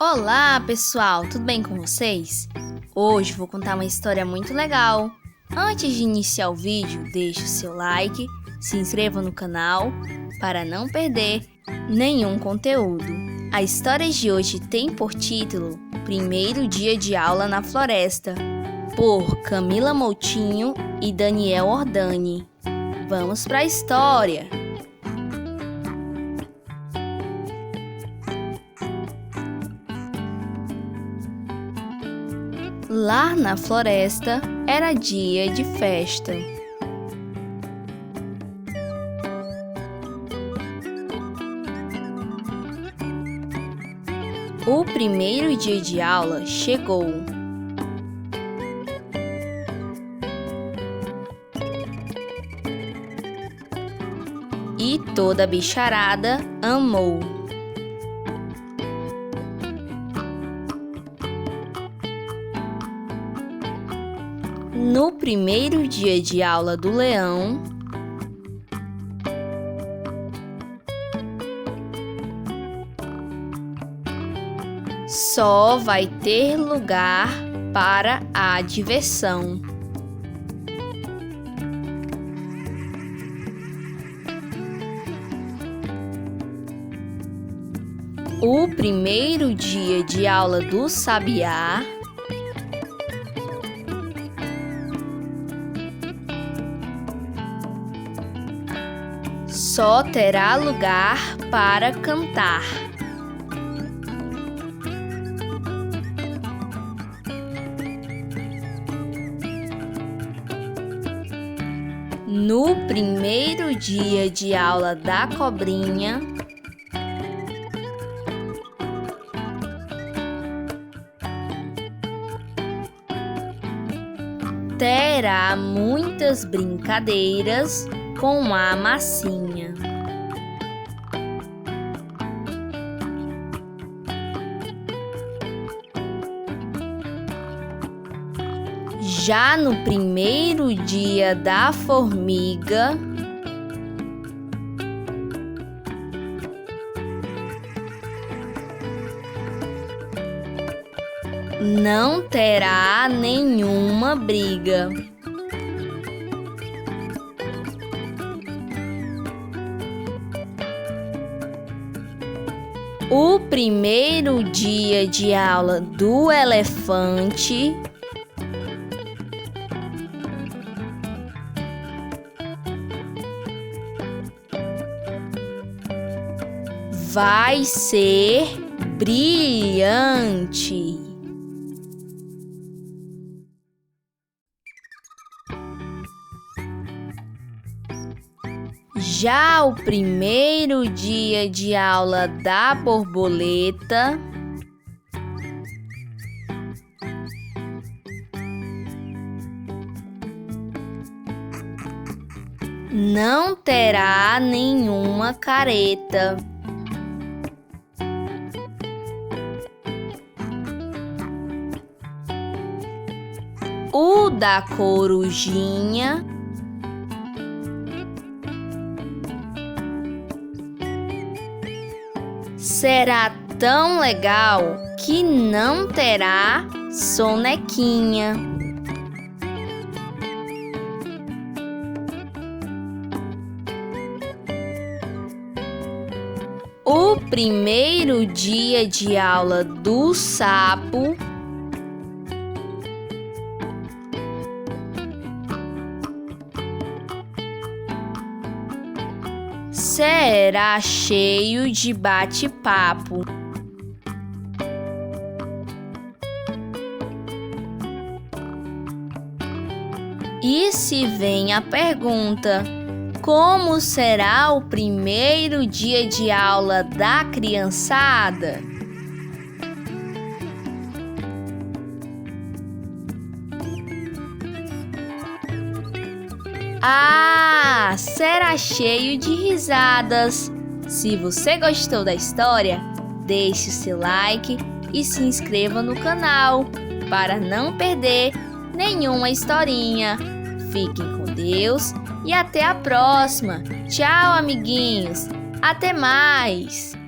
Olá, pessoal! Tudo bem com vocês? Hoje vou contar uma história muito legal. Antes de iniciar o vídeo, deixe o seu like, se inscreva no canal para não perder nenhum conteúdo. A história de hoje tem por título Primeiro Dia de Aula na Floresta, por Camila Moutinho e Daniel Ordani. Vamos para a história! Lá na floresta era dia de festa. O primeiro dia de aula chegou. E toda a bicharada amou. No primeiro dia de aula do leão, só vai ter lugar para a diversão. O primeiro dia de aula do sabiá, só terá lugar para cantar. No primeiro dia de aula da cobrinha, terá muitas brincadeiras com a massinha. Já no primeiro dia da formiga, não terá nenhuma briga. O primeiro dia de aula do elefante vai ser brilhante. Já o primeiro dia de aula da borboleta não terá nenhuma careta. O da corujinha será tão legal que não terá sonequinha. O primeiro dia de aula do sapo será cheio de bate-papo. E se vem a pergunta: como será o primeiro dia de aula da criançada? Será cheio de risadas. Se você gostou da história, deixe o seu like e se inscreva no canal para não perder nenhuma historinha. Fiquem com Deus e até a próxima. Tchau, amiguinhos. Até mais!